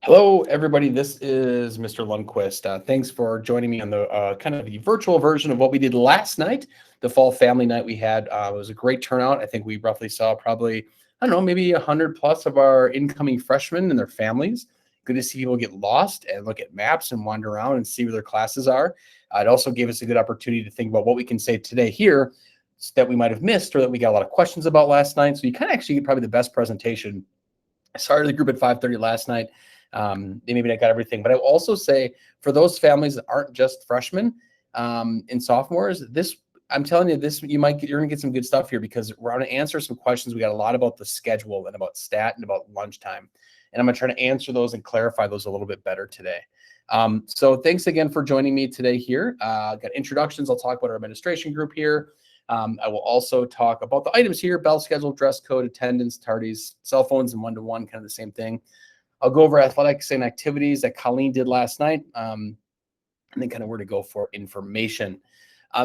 Hello, everybody. This is Mr. Lundquist. Thanks for joining me on the kind of the virtual version of what we did last night, the fall family night we had. It was a great turnout. I think we roughly saw probably, I don't know, maybe 100 plus of our incoming freshmen and their families. Good to see people get lost and look at maps and wander around and see where their classes are. It also gave us a good opportunity to think about what we can say today here that we might have missed or that we got a lot of questions about last night. So you kind of actually get probably the best presentation. I started the group at 5:30 last night. They maybe not got everything, but I will also say for those families that aren't just freshmen and sophomores, this I'm telling you, this you're gonna get some good stuff here because we're gonna answer some questions. We got a lot about the schedule and about stat and about lunchtime, and I'm gonna try to answer those and clarify those a little bit better today. So thanks again for joining me today here. Got introductions. I'll talk about our administration group here. I will also talk about the items here: bell schedule, dress code, attendance, tardies, cell phones, and one-to-one, kind of the same thing. I'll go over athletics and activities that Colleen did last night, and then kind of where to go for information.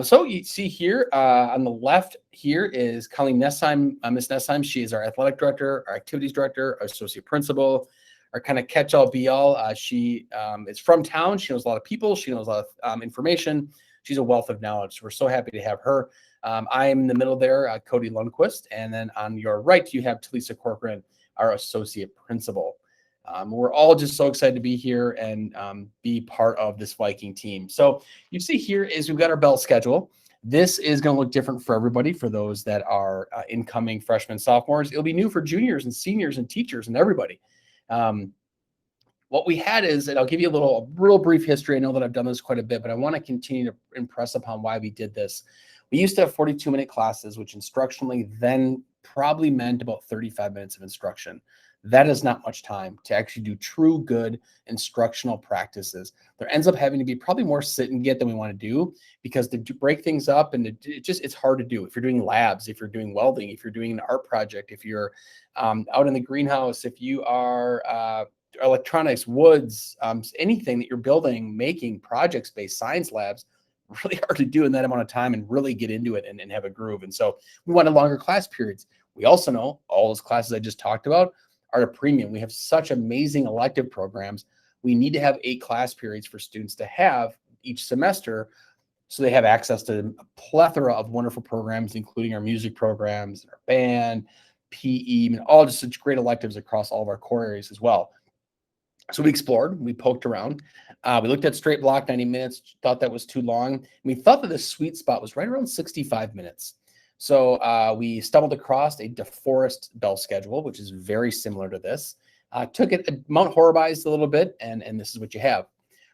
So you see here on the left here is Colleen Nessheim, Miss Nessheim. She is our athletic director, our activities director, our associate principal, our kind of catch-all be-all. She is from town. She knows a lot of people. She knows a lot of information. She's a wealth of knowledge. So we're so happy to have her. I am in the middle there, Cody Lundquist. And then on your right, you have Talisa Corcoran, our associate principal. We're all just so excited to be here and be part of this Viking team. So you see here is we've got our bell schedule. This is going to look different for everybody. For those that are incoming freshmen, sophomores, it'll be new for juniors and seniors and teachers and everybody. What we had is, and I'll give you a real brief history. I know that I've done this quite a bit, but I want to continue to impress upon why we did this. We used to have 42-minute classes, which instructionally then probably meant about 35 minutes of instruction. That is not much time to actually do true good instructional practices. There ends up having to be probably more sit and get than we want to do because to break things up and it's hard to do. If you're doing labs, if you're doing welding, if you're doing an art project, if you're out in the greenhouse, if you are electronics, woods, anything that you're building, making projects-based science labs, really hard to do in that amount of time and really get into it and have a groove. And so we wanted longer class periods. We also know all those classes I just talked about are a premium. We have such amazing elective programs. We need to have 8 class periods for students to have each semester so they have access to a plethora of wonderful programs, including our music programs, our band, PE, and all just such great electives across all of our core areas as well. So we explored, we poked around. We looked at straight block 90 minutes, thought that was too long. We thought that the sweet spot was right around 65 minutes. So we stumbled across a DeForest bell schedule, which is very similar to this. Took it Mount Horebized a little bit, and this is what you have.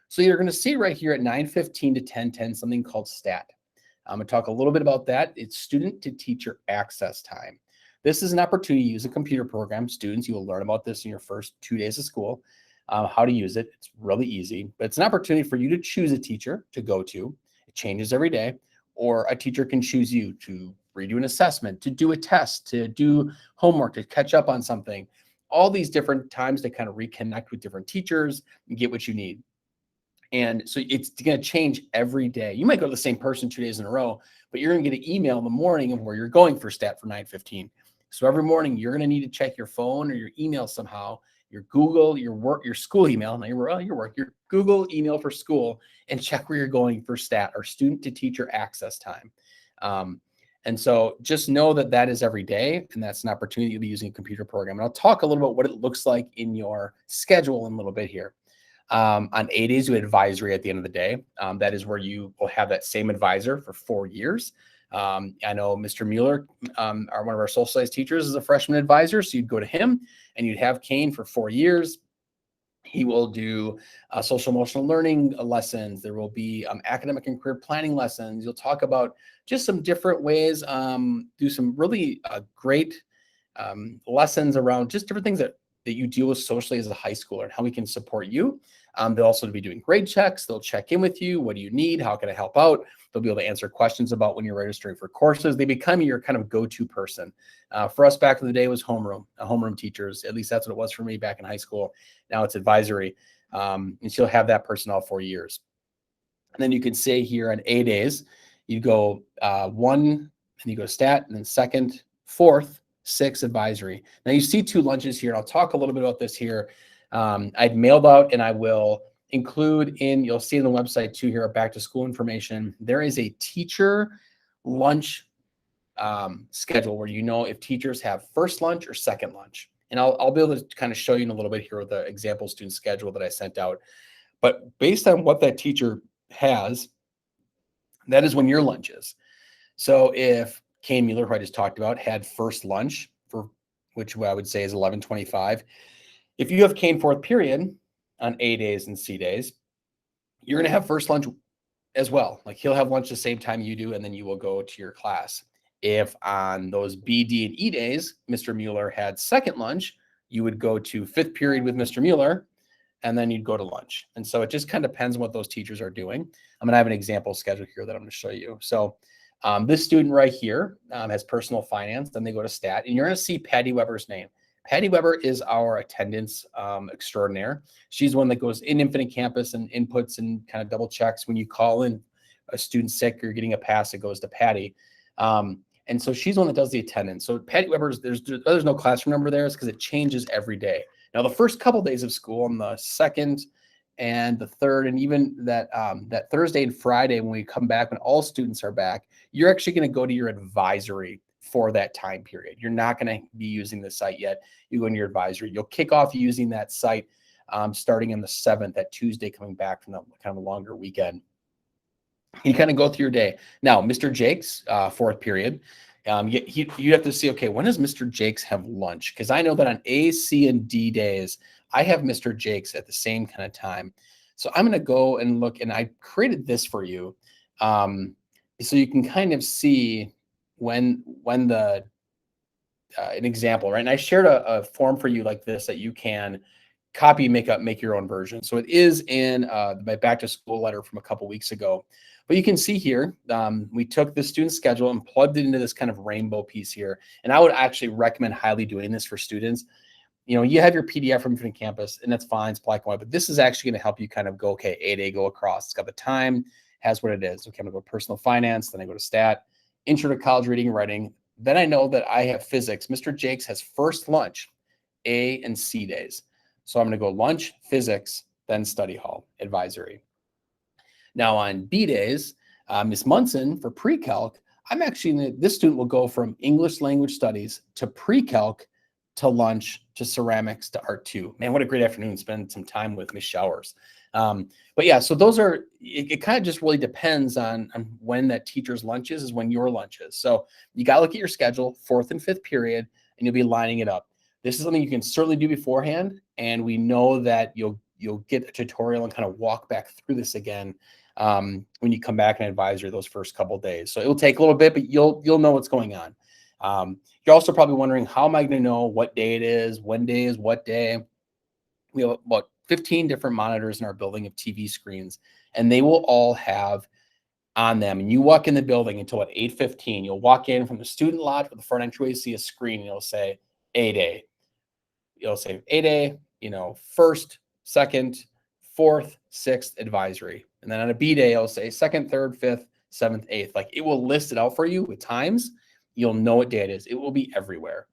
So you're going to see right here at 9:15 to 10:10 something called STAT. I'm going to talk a little bit about that. It's student to teacher access time. This is an opportunity to use a computer program. Students, you will learn about this in your first 2 days of school, how to use it. It's really easy, but it's an opportunity for you to choose a teacher to go to. It changes every day, or a teacher can choose you to redo an assessment, to do a test, to do homework, to catch up on something. All these different times to kind of reconnect with different teachers and get what you need. And so it's going to change every day. You might go to the same person 2 days in a row, but you're going to get an email in the morning of where you're going for STAT for 9:15. So every morning you're going to need to check your phone or your email somehow, your Google, your work, your school email, not your work, your Google email for school, and check where you're going for STAT or student to teacher access time. And so just know that that is every day, and that's an opportunity you'll be using a computer program. And I'll talk a little about what it looks like in your schedule in a little bit here. On 8 days, you advisory at the end of the day. That is where you will have that same advisor for 4 years. I know Mr. Mueller, one of our social studies teachers, is a freshman advisor. So you'd go to him and you'd have Kane for 4 years. He will do social emotional learning lessons. There will be academic and career planning lessons. You'll talk about just some different ways, do some really great lessons around just different things that you deal with socially as a high schooler and how we can support you. They'll also be doing grade checks. They'll check in with you. What do you need? How can I help out? They'll be able to answer questions about when you're registering for courses. They become your kind of go-to person. For us back in the day, it was homeroom teachers. At least that's what it was for me back in high school. Now it's advisory. And she'll have that person all 4 years. And then you can say here on 8 days, you go 1, and you go STAT, and then 2nd, 4th, 6th advisory. Now you see 2 lunches here, and I'll talk a little bit about this here. I'd mailed out, and I will include you'll see in the website too here, back to school information. There is a teacher lunch schedule where if teachers have first lunch or second lunch. And I'll be able to kind of show you in a little bit here with the example student schedule that I sent out. But based on what that teacher has, that is when your lunch is. So if Kane Mueller, who I just talked about, had first lunch, which I would say is 11:25, if you have Kane fourth period on A days and C days, you're going to have first lunch as well. Like, he'll have lunch the same time you do, and then you will go to your class. If on those B, D, and E days, Mr. Mueller had second lunch, you would go to fifth period with Mr. Mueller, and then you'd go to lunch. And so it just kind of depends on what those teachers are doing. I'm going to have an example schedule here that I'm going to show you. So this student right here has personal finance. Then they go to stat, and you're going to see Patty Weber's name. Patty Weber is our attendance extraordinaire. She's one that goes in Infinite Campus and inputs and kind of double checks when you call in a student sick or getting a pass. It goes to Patty. And so she's one that does the attendance. So Patty Weber's, there's no classroom number there, because it changes every day. Now, the first couple days of school, on the second and the third, and even that Thursday and Friday when we come back, when all students are back, you're actually going to go to your advisory for that time period. You're not going to be using the site yet. You go into your advisory. You'll kick off using that site starting on the 7th, that Tuesday, coming back from the kind of a longer weekend. You kind of go through your day. Now, Mr. Jakes, fourth period, you have to see, okay, when does Mr. Jakes have lunch? Because I know that on A, C, and D days, I have Mr. Jakes at the same kind of time. So I'm going to go and look, and I created this for you, so you can kind of see when the an example, right? And I shared a form for you like this that you can copy, make your own version. So it is in my back to school letter from a couple weeks ago. But you can see here, we took the student schedule and plugged it into this kind of rainbow piece here. And I would actually recommend highly doing this for students. You have your PDF from Infinite Campus, and that's fine, it's black and white, but this is actually going to help you kind of go, okay, A day, go across. It's got the time, has what it is. Okay, I'm going to go to personal finance, then I go to stat, intro to college reading and writing. Then I know that I have physics. Mr. Jakes has first lunch, A and C days. So I'm going to go lunch, physics, then study hall, advisory. Now on B days, Ms. Munson for pre-calc, this student will go from English language studies to pre-calc to lunch to ceramics to art 2. Man, what a great afternoon. Spend some time with Ms. Showers. But yeah, so those are, it kind of just really depends on when that teacher's lunch is when your lunch is. So you got to look at your schedule, fourth and fifth period, and you'll be lining it up. This is something you can certainly do beforehand. And we know that you'll get a tutorial and kind of walk back through this again when you come back and advisory those first couple of days. So it'll take a little bit, but you'll know what's going on. You're also probably wondering, how am I going to know what day it is, when day is what day? We have about 15 different monitors in our building of TV screens, and they will all have on them. And you walk in the building until at 8:15. You'll walk in from the student lodge with the front entryway, see a screen, and it'll say A day. It'll say A day, first, second, fourth, sixth advisory. And then on a B day, it'll say second, third, fifth, seventh, eighth. Like, it will list it out for you with times. You'll know what day it is. It will be everywhere.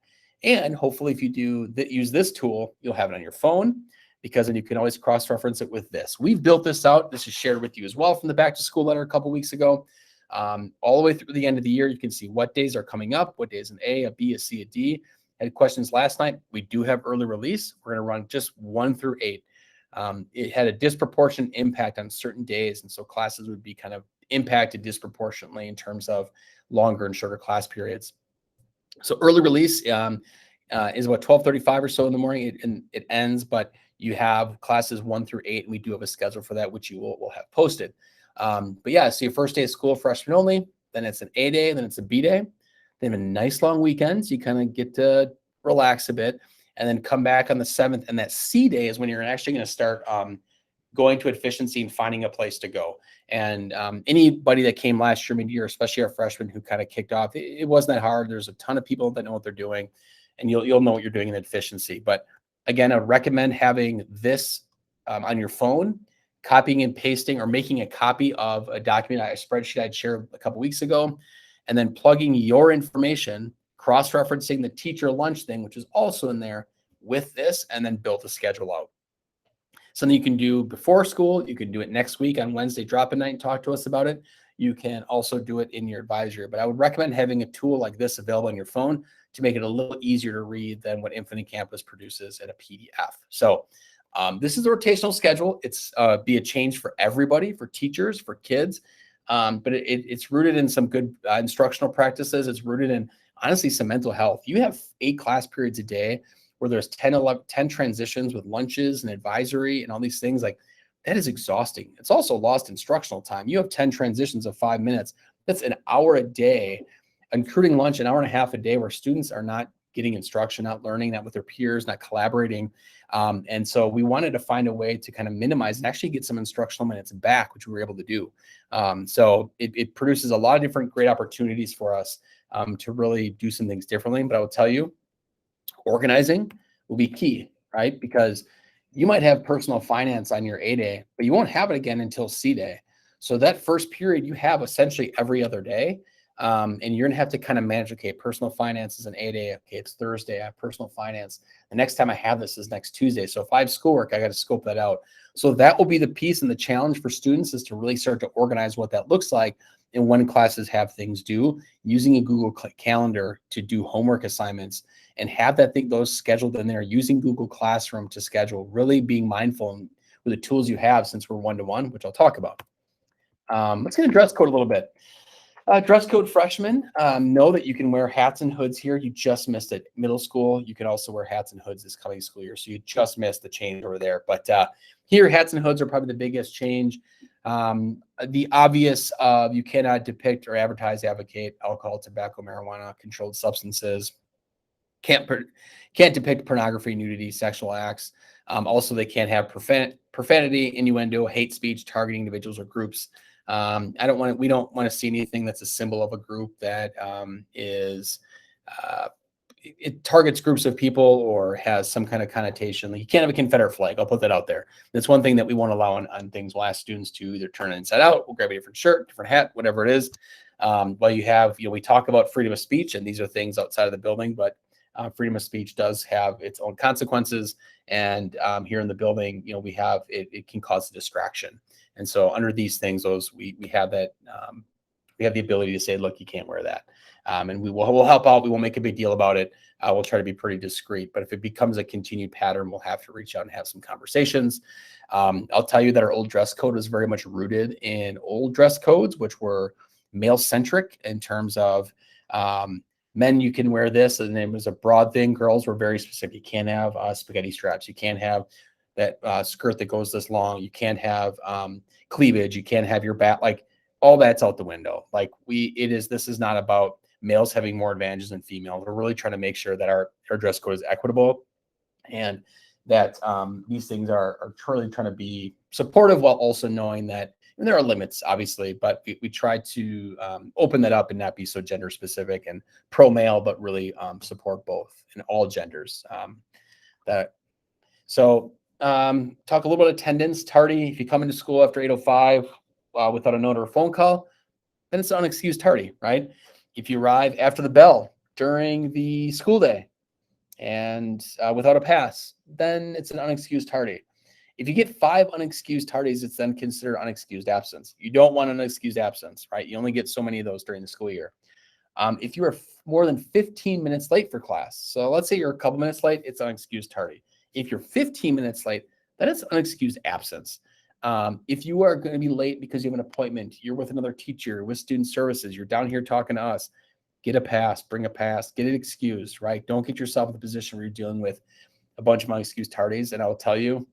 And hopefully, if you use this tool, you'll have it on your phone, because then you can always cross-reference it with this. We've built this out. This is shared with you as well from the back to school letter a couple weeks ago. All the way through the end of the year, you can see what days are coming up, what days an A, a B, a C, a D. I had questions last night. We do have early release. We're going to run just 1 through 8. It had a disproportionate impact on certain days, and so classes would be kind of impacted disproportionately in terms of longer and shorter class periods. So early release is about 12:35 or so in the morning, and it ends, but you have classes 1 through 8, and we do have a schedule for that, which you will have posted. But yeah, so your first day of school, freshman only, then it's an A day, then it's a B day. They have a nice long weekend, so you kind of get to relax a bit, and then come back on the 7th. And that C day is when you're actually going to start going to efficiency and finding a place to go. And anybody that came last year, mid-year, especially our freshmen who kind of kicked off, it wasn't that hard. There's a ton of people that know what they're doing, and you'll know what you're doing in efficiency. But again, I recommend having this on your phone, copying and pasting, or making a copy of a document, a spreadsheet I'd shared a couple weeks ago, and then plugging your information, cross-referencing the teacher lunch thing, which is also in there, with this, and then build a schedule out. something you can do before school. You can do it next week on Wednesday, drop-in night and talk to us about it. You can also do it in your advisory, but I would recommend having a tool like this available on your phone to make it a little easier to read than what Infinite Campus produces in a PDF. So this is a rotational schedule. It's be a change for everybody, for teachers, for kids, but it's rooted in some good instructional practices. It's rooted in, honestly, some mental health. You have 8 class periods a day where there's 10 transitions with lunches and advisory and all these things. Like, that is exhausting. It's also lost instructional time. You have 10 transitions of 5 minutes. That's an hour a day, including lunch, an hour and a half a day where students are not getting instruction, not learning, not with their peers, not collaborating. And so we wanted to find a way to kind of minimize and actually get some instructional minutes back, which we were able to do. So it produces a lot of different great opportunities for us to really do some things differently. But I will tell you, organizing will be key, right? Because you might have personal finance on your A day, but you won't have it again until C day. So that first period you have essentially every other day. And you're gonna have to kind of manage, okay, personal finance is an A day. Okay, it's Thursday, I have personal finance. The next time I have this is next Tuesday. So if I have schoolwork, I got to scope that out. So that will be the piece, and the challenge for students is to really start to organize what that looks like and when classes have things due, using a Google Calendar to do homework assignments and have those scheduled in there, using Google Classroom to schedule, really being mindful with the tools you have, since we're one-to-one, which I'll talk about. Let's get a dress code a little bit. Dress code freshmen, know that you can wear hats and hoods here. You just missed it. Middle school, you can also wear hats and hoods this coming school year. So you just missed the change over there. But here, hats and hoods are probably the biggest change. The obvious, you cannot depict or advertise, advocate alcohol, tobacco, marijuana, controlled substances. Can't depict pornography, nudity, sexual acts. Also, they can't have profanity, innuendo, hate speech, targeting individuals or groups. We don't want to see anything that's a symbol of a group that it targets groups of people or has some kind of connotation. Like, you can't have a Confederate flag. I'll put that out there. That's one thing that we won't allow on things. We'll ask students to either turn it inside out, we'll grab a different shirt, different hat, whatever it is. While you have, we talk about freedom of speech, and these are things outside of the building, but freedom of speech does have its own consequences. And here in the building, we have, it can cause a distraction. And so under these things, we have that, we have the ability to say, look, you can't wear that. And we'll help out. We won't make a big deal about it. We'll try to be pretty discreet, but if it becomes a continued pattern, we'll have to reach out and have some conversations. I'll tell you that our old dress code was very much rooted in old dress codes, which were male centric in terms of, men, you can wear this, and it was a broad thing. Girls were very specific. You can't have spaghetti straps. You can't have that skirt that goes this long. You can't have cleavage. You can't have your back. Like, all that's out the window. Like, this is not about males having more advantages than females. We're really trying to make sure that our dress code is equitable, and that these things are truly trying to be supportive, while also knowing that, and there are limits, obviously, but we try to open that up and not be so gender specific and pro male, but really support both in all genders. Talk a little bit of attendance. Tardy, if you come into school after 8:05 without a note or a phone call, then it's an unexcused tardy, right? If you arrive after the bell during the school day and without a pass, then it's an unexcused tardy. If you get 5 unexcused tardies, it's then considered unexcused absence. You don't want an unexcused absence, right? You only get so many of those during the school year. If you are more than 15 minutes late for class, so let's say you're a couple minutes late, it's unexcused tardy. If you're 15 minutes late, then it's unexcused absence. If you are going to be late because you have an appointment, you're with another teacher, with student services, you're down here talking to us, get a pass, bring a pass, get it excused, right? Don't get yourself in the position where you're dealing with a bunch of unexcused tardies. And I will tell you,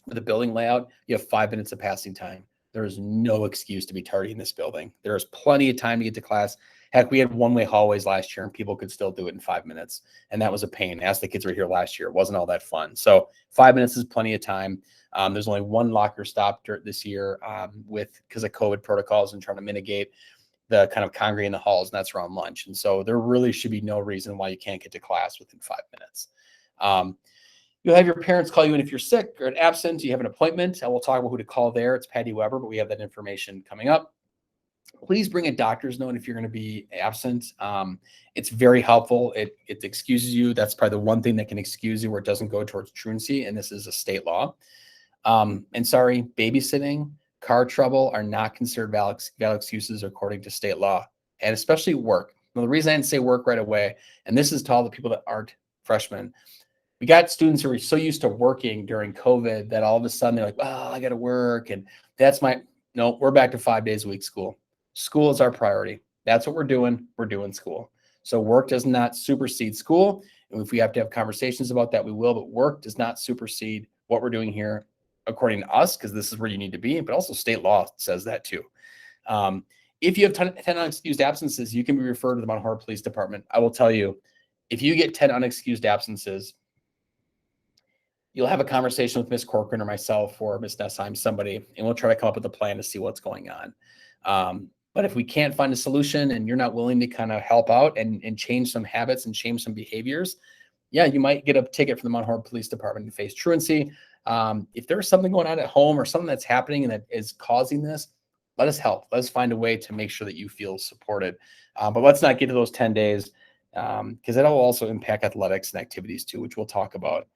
with the building layout, you have 5 minutes of passing time. There is no excuse to be tardy in this building. There is plenty of time to get to class. Heck, we had one-way hallways last year and people could still do it in 5 minutes. And that was a pain. Ask the kids who were here last year. It wasn't all that fun. So 5 minutes is plenty of time. There's only one locker stop this year because of COVID protocols and trying to mitigate the kind of congregate in the halls, and that's around lunch. And so there really should be no reason why you can't get to class within 5 minutes. You'll have your parents call you in if you're sick or absent. You have an appointment. I will talk about who to call there. It's Patty Weber, but we have that information coming up. Please bring a doctor's note if you're going to be absent. It's very helpful. It excuses you. That's probably the one thing that can excuse you where it doesn't go towards truancy, and this is a state law. And sorry, babysitting, car trouble are not considered valid excuses according to state law, and especially work. Now, the reason I didn't say work right away, and this is to all the people that aren't freshmen, we got students who are so used to working during COVID that all of a sudden they're like, "Oh, I got to work," and that's my no. We're back to 5 days a week school. School is our priority. That's what we're doing. We're doing school. So work does not supersede school. And if we have to have conversations about that, we will. But work does not supersede what we're doing here, according to us, because this is where you need to be. But also state law says that too. Um, if you have 10 unexcused absences, you can be referred to the Mount Horeb Police Department. I will tell you, if you get 10 unexcused absences, you'll have a conversation with Miss Corcoran or myself or Miss Nessheim, somebody, and we'll try to come up with a plan to see what's going on. But if we can't find a solution and you're not willing to kind of help out and change some habits and change some behaviors, yeah, you might get a ticket from the Mount Horeb Police Department and face truancy. If there's something going on at home or something that's happening and that is causing this, let us help. Let's find a way to make sure that you feel supported. But let's not get to those 10 days because that'll also impact athletics and activities too, which we'll talk about.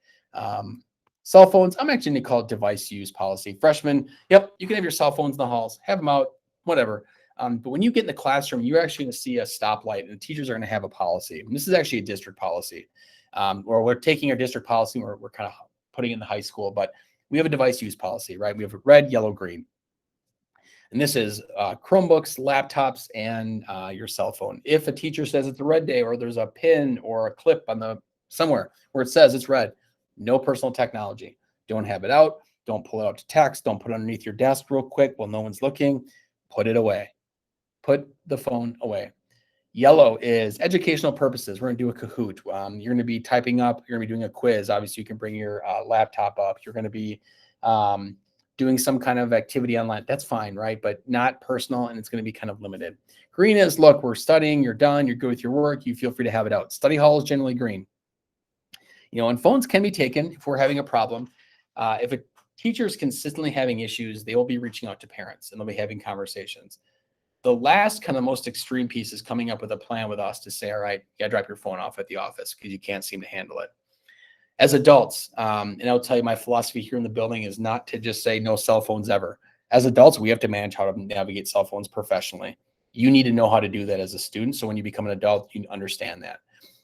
Cell phones, I'm actually going to call it device use policy. Freshmen, yep, you can have your cell phones in the halls, have them out, whatever. But when you get in the classroom, you're actually going to see a stoplight, and the teachers are going to have a policy. And this is actually a district policy, or we're taking our district policy, and we're kind of putting it in the high school. But we have a device use policy, right? We have red, yellow, green. And this is Chromebooks, laptops, and your cell phone. If a teacher says it's a red day, or there's a pin or a clip on the somewhere where it says it's red, no personal technology. Don't have it out. Don't pull it out to text. Don't put it underneath your desk real quick while no one's looking. Put it away. Put the phone away. Yellow is educational purposes. We're going to do a Kahoot. You're going to be typing up. You're going to be doing a quiz. Obviously, you can bring your laptop up. You're going to be doing some kind of activity online. That's fine, right? But not personal, and it's going to be kind of limited. Green is, look, we're studying. You're done. You're good with your work. You feel free to have it out. Study hall is generally green. And phones can be taken if we're having a problem. If a teacher is consistently having issues, they will be reaching out to parents and they'll be having conversations. The last kind of most extreme piece is coming up with a plan with us to say, all right, you got to drop your phone off at the office because you can't seem to handle it. As adults, and I'll tell you, my philosophy here in the building is not to just say no cell phones ever. As adults, we have to manage how to navigate cell phones professionally. You need to know how to do that as a student. So when you become an adult, you understand that.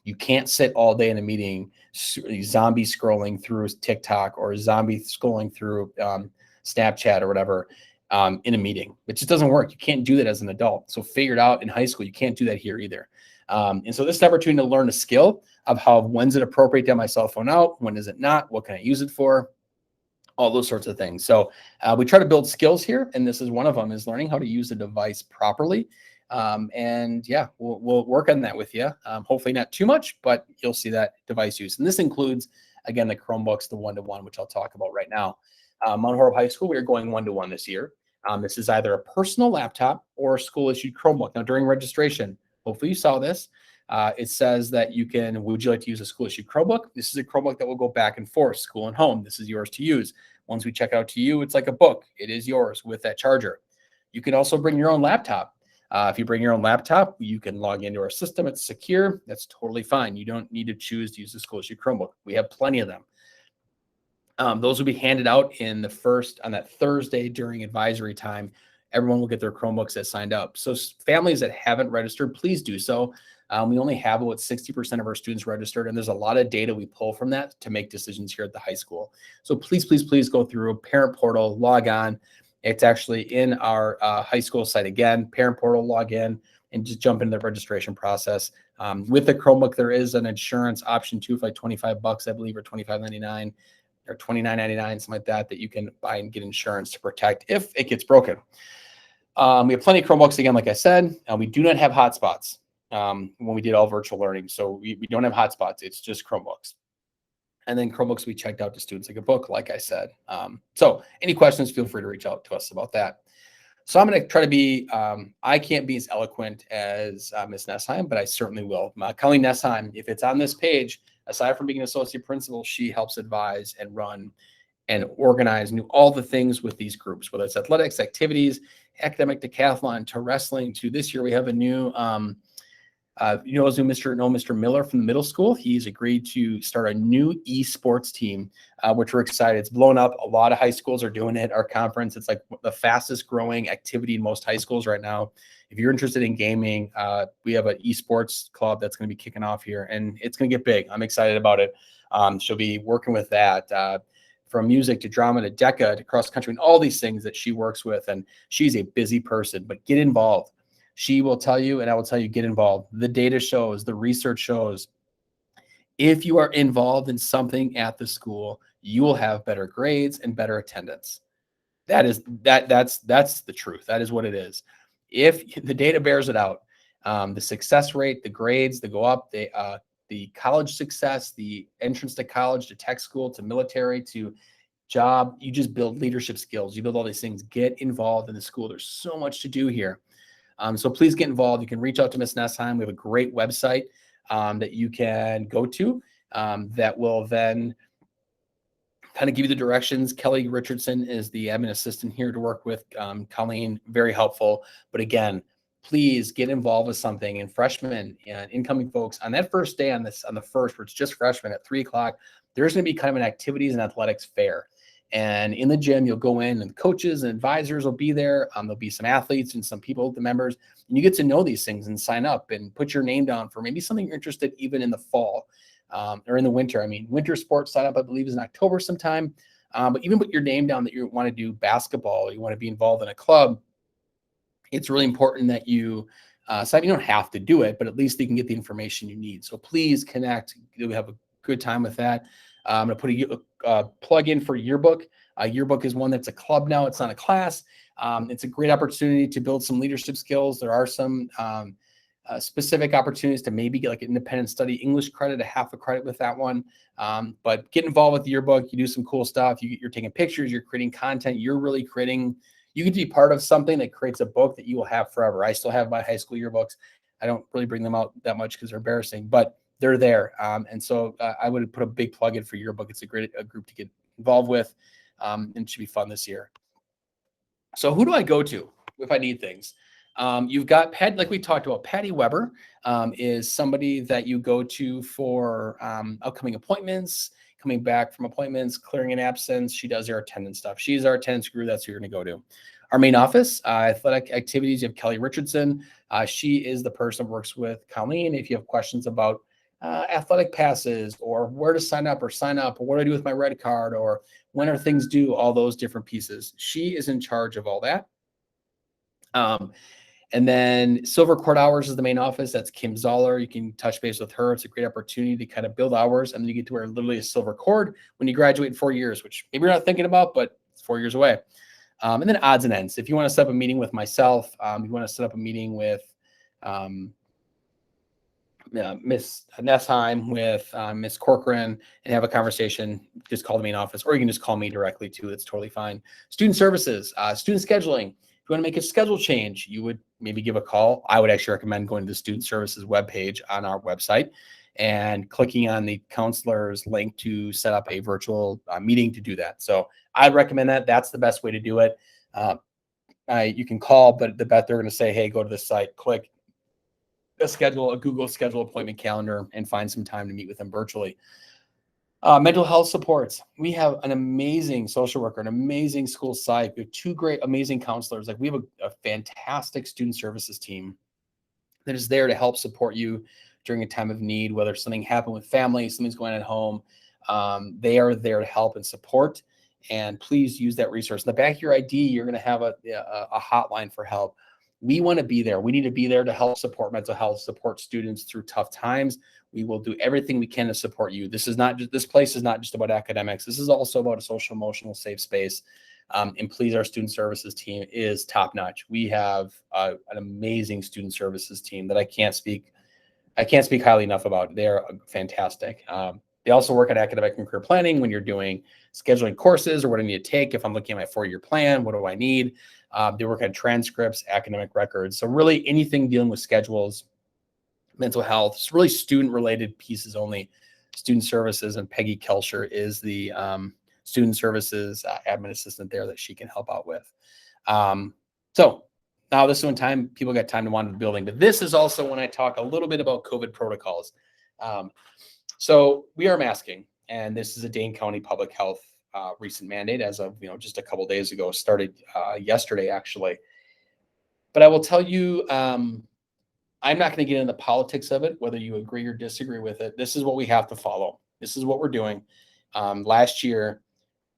You can't sit all day in a meeting, zombie scrolling through TikTok or zombie scrolling through Snapchat or whatever in a meeting. It just doesn't work. You can't do that as an adult. So figure it out in high school. You can't do that here either. And so this is an opportunity to learn a skill of when's it appropriate to have my cell phone out? When is it not? What can I use it for? All those sorts of things. So we try to build skills here. And this is one of them, is learning how to use a device properly. And yeah, we'll work on that with you. Hopefully not too much, but you'll see that device use. And this includes, again, the Chromebooks, the one-to-one, which I'll talk about right now. Mount Horeb High School, we are going one-to-one this year. This is either a personal laptop or a school-issued Chromebook. Now, during registration, hopefully you saw this. It says that would you like to use a school-issued Chromebook? This is a Chromebook that will go back and forth, school and home. This is yours to use. Once we check it out to you, it's like a book. It is yours with that charger. You can also bring your own laptop. If you bring your own laptop, you can log into our system. It's secure. That's totally fine. You don't need to choose to use the school-issued Chromebook. We have plenty of them. Those will be handed out on that Thursday during advisory time. Everyone will get their Chromebooks that signed up. So families that haven't registered, please do so. We only have about 60% of our students registered, and there's a lot of data we pull from that to make decisions here at the high school. So please, please, please go through parent portal, log on. It's actually in our high school site again, parent portal, log in, and just jump into the registration process. With the Chromebook, there is an insurance option too, for like $25, I believe, or $25.99 or $29.99, something like that you can buy and get insurance to protect if it gets broken. We have plenty of Chromebooks, again, like I said. We do not have hotspots when we did all virtual learning. So we don't have hotspots. It's just Chromebooks. And then Chromebooks we checked out to students like a book, like I said. So any questions, feel free to reach out to us about that. So I'm going to try to be, I can't be as eloquent as Ms. Nessheim, but I certainly will. Colleen Nessheim, if it's on this page, aside from being an associate principal, she helps advise and run and organize and do all the things with these groups, whether it's athletics, activities, academic decathlon, to wrestling, to this year we have a new You know, Mr. Miller from the middle school. He's agreed to start a new esports team, which we're excited. It's blown up. A lot of high schools are doing it. Our conference, it's like the fastest growing activity in most high schools right now. If you're interested in gaming, we have an esports club that's going to be kicking off here, and it's going to get big. I'm excited about it. She'll be working with that. From music to drama to DECA to cross country and all these things that she works with. And she's a busy person, but get involved. She will tell you, and I will tell you, get involved. The data shows, the research shows, if you are involved in something at the school, you will have better grades and better attendance. That's the truth. That is what it is. If the data bears it out, the success rate, the grades, they go up, the college success, the entrance to college, to tech school, to military, to job, you just build leadership skills. You build all these things. Get involved in the school. There's so much to do here. So please get involved. You can reach out to Ms. Nessheim. We have a great website that you can go to that will then kind of give you the directions. Kelly Richardson is the admin assistant here to work with. Colleen, very helpful. But again, please get involved with something. And freshmen and incoming folks, on that first day, on the first, where it's just freshmen at 3:00, there's going to be kind of an activities and athletics fair. And in the gym, you'll go in, and the coaches and advisors will be there. There'll be some athletes and some people, the members, and you get to know these things and sign up and put your name down for maybe something you're interested even in the fall or in the winter. I mean, winter sports sign up, I believe, is in October sometime. But even put your name down that you want to do basketball, or you want to be involved in a club. It's really important that you sign. You don't have to do it, but at least you can get the information you need. So please connect. You'll have a good time with that. I'm going to put a plug in for Yearbook. Yearbook is one that's a club now. It's not a class. It's a great opportunity to build some leadership skills. There are some specific opportunities to maybe get like an independent study English credit, a half a credit with that one. But get involved with the Yearbook. You do some cool stuff. You're taking pictures. You're creating content. You're really creating. You get to be part of something that creates a book that you will have forever. I still have my high school yearbooks. I don't really bring them out that much because they're embarrassing, but they're there. And so I would put a big plug in for Yearbook. It's a great group to get involved with, and it should be fun this year. So who do I go to if I need things? You've got Pat, like we talked about. Patty Weber is somebody that you go to for upcoming appointments, coming back from appointments, clearing an absence. She does your attendance stuff. She's our attendance guru. That's who you're going to go to. Our main office, athletic activities, you have Kelly Richardson. She is the person who works with Colleen. If you have questions about athletic passes, or where to sign up, or what do I do with my red card, or when are things due, all those different pieces. She is in charge of all that. And then Silver Court Hours is the main office. That's Kim Zoller. You can touch base with her. It's a great opportunity to kind of build hours, and then you get to wear literally a silver cord when you graduate in 4 years, which maybe you're not thinking about, but it's 4 years away. And then odds and ends. If you want to set up a meeting with myself, you want to set up a meeting with Miss Nessheim, with Miss Corcoran, and have a conversation, just call the main office, or you can just call me directly too. It's totally fine. Student services, student scheduling. If you want to make a schedule change, you would maybe give a call. I would actually recommend going to the student services webpage on our website and clicking on the counselor's link to set up a virtual meeting to do that. So I'd recommend that. That's the best way to do it. You can call, but they're going to say, hey, go to this site, click a Google schedule appointment calendar, and find some time to meet with them virtually. Mental health supports. We have an amazing social worker, an amazing school psych. We have two great, amazing counselors. Like, we have a fantastic student services team that is there to help support you during a time of need, whether something happened with family, something's going on at home. They are there to help and support. And please use that resource. In the back of your ID, you're going to have a hotline for help. We want to be there. We need to be there to help support mental health, support students through tough times. We will do everything we can to support you. This place is not just about academics. This is also about a social, emotional, safe space. And please, our student services team is top notch. We have an amazing student services team that I can't speak highly enough about. They're fantastic. They also work on academic and career planning when you're doing scheduling courses, or what I need to take. If I'm looking at my 4-year plan, what do I need? They work on transcripts, academic records. So really anything dealing with schedules, mental health, it's really student-related pieces only. Student services, and Peggy Kelscher is the student services admin assistant there that she can help out with. So Now, this is when people got time to wander the building, but this is also when I talk a little bit about COVID protocols. So we are masking, and this is a Dane County Public Health recent mandate as of just a couple days ago, started yesterday actually. But I will tell you, I'm not going to get into the politics of it, whether you agree or disagree with it. This is what we have to follow. This is what we're doing. Last year,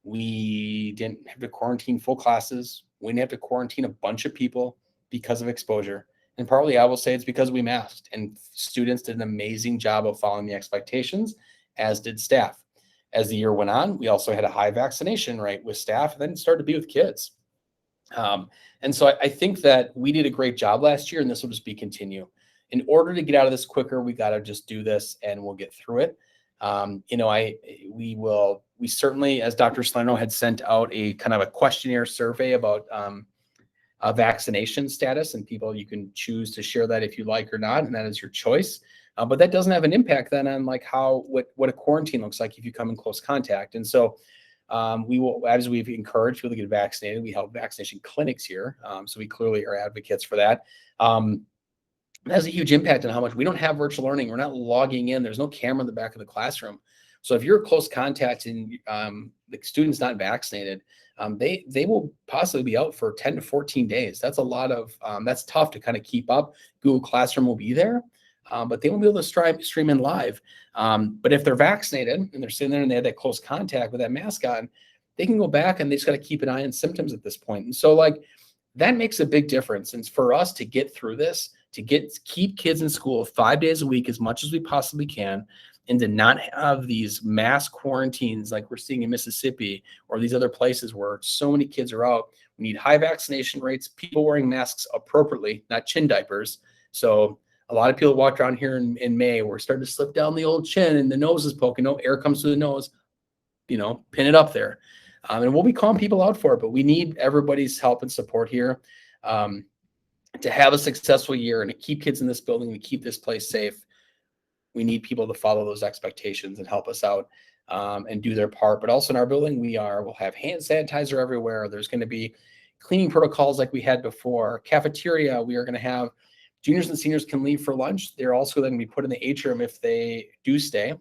we didn't have to quarantine full classes. We didn't have to quarantine a bunch of people because of exposure. And partly, I will say it's because we masked, and students did an amazing job of following the expectations, as did staff. As the year went on, we also had a high vaccination rate with staff, and then it started to be with kids. And so I think that we did a great job last year, and this will just be continue. In order to get out of this quicker, we got to just do this, and we'll get through it. We certainly, as Dr. Salerno had sent out a kind of a questionnaire survey about a vaccination status, and people, you can choose to share that if you like or not, and that is your choice. But that doesn't have an impact then on like what a quarantine looks like if you come in close contact. And so we will, as we've encouraged people to get vaccinated, we have vaccination clinics here. So we clearly are advocates for that. It has a huge impact on how much we don't have virtual learning. We're not logging in. There's no camera in the back of the classroom. So if you're a close contact and the student's not vaccinated, they will possibly be out for 10 to 14 days. That's a lot of, that's tough to kind of keep up. Google Classroom will be there, but they won't be able to stream in live. But if they're vaccinated and they're sitting there and they had that close contact with that mask on, they can go back and they just got to keep an eye on symptoms at this point. And so like that makes a big difference. And for us to get through this, to keep kids in school 5 days a week as much as we possibly can, and to not have these mass quarantines like we're seeing in Mississippi or these other places where so many kids are out. We need high vaccination rates, people wearing masks appropriately, not chin diapers. So a lot of people walked around here in May, we're starting to slip down the old chin and the nose is poking. No, air comes through the nose, pin it up there. And we'll be calling people out for it, but we need everybody's help and support here. To have a successful year and to keep kids in this building, to keep this place safe, we need people to follow those expectations and help us out and do their part. But also in our building, we'll have hand sanitizer everywhere. There's going to be cleaning protocols like we had before. Cafeteria, we are going to have juniors and seniors can leave for lunch. They're also going to be put in the atrium if they do stay.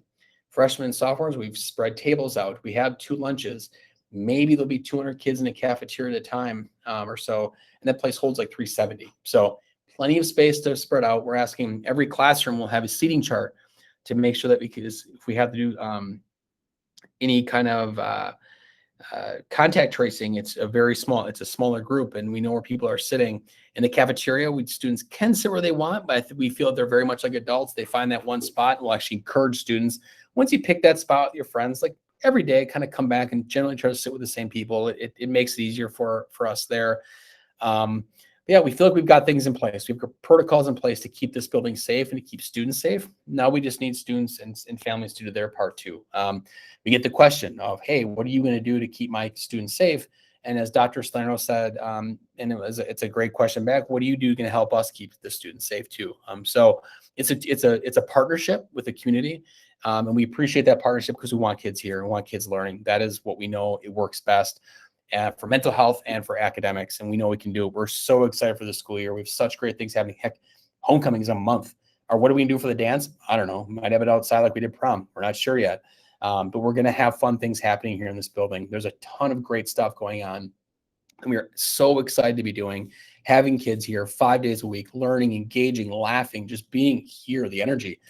Freshmen and sophomores, we've spread tables out. We have 2 lunches. Maybe there'll be 200 kids in a cafeteria at a time or so. And that place holds like 370. So plenty of space to spread out. We're asking every classroom will have a seating chart to make sure that if we have to do any kind of contact tracing, it's a smaller group, and we know where people are sitting. In the cafeteria, students can sit where they want, but we feel they're very much like adults. They find that one spot. We'll actually encourage students, once you pick that spot with your friends, like every day, kind of come back and generally try to sit with the same people. It makes it easier for us there. Yeah, we feel like we've got things in place. We've got protocols in place to keep this building safe and to keep students safe. Now we just need students and families to do their part too. We get the question of, hey, what are you going to do to keep my students safe? And as Dr. Salerno said, and it's a great question back, what do you do going to help us keep the students safe too? So it's a partnership with the community. And we appreciate that partnership because we want kids here and want kids learning. That is what we know it works best for mental health and for academics. And we know we can do it. We're so excited for the school year. We have such great things happening. Heck, homecoming is a month. Or what are we going to do for the dance? I don't know. Might have it outside like we did prom. We're not sure yet. But we're going to have fun things happening here in this building. There's a ton of great stuff going on. And we are so excited to be having kids here 5 days a week, learning, engaging, laughing, just being here, the energy.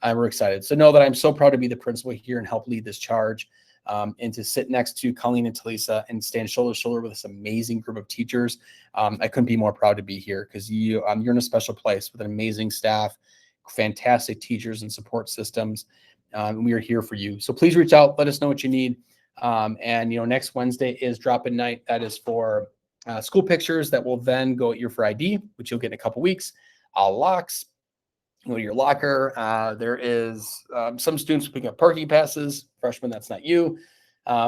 We're excited. So know that I'm so proud to be the principal here and help lead this charge. And to sit next to Colleen and Talisa and stand shoulder to shoulder with this amazing group of teachers. I couldn't be more proud to be here because you're in a special place with an amazing staff, fantastic teachers and support systems. And we are here for you. So please reach out. Let us know what you need. And next Wednesday is drop-in night. That is for school pictures that will then go at your for ID, which you'll get in a couple weeks. Locks. Go to your locker. There is some students picking up parking passes. Freshmen, that's not you.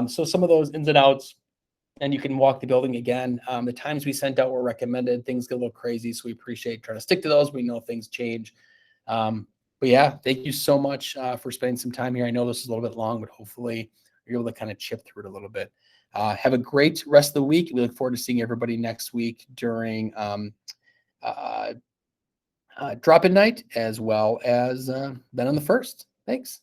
So some of those ins and outs, and you can walk the building again. The times we sent out were recommended. Things get a little crazy, so we appreciate trying to stick to those. We know things change. But yeah, thank you so much for spending some time here. I know this is a little bit long, but hopefully you're able to kind of chip through it a little bit. Have a great rest of the week. We look forward to seeing everybody next week during drop-in night, as well as then on the 1st. Thanks.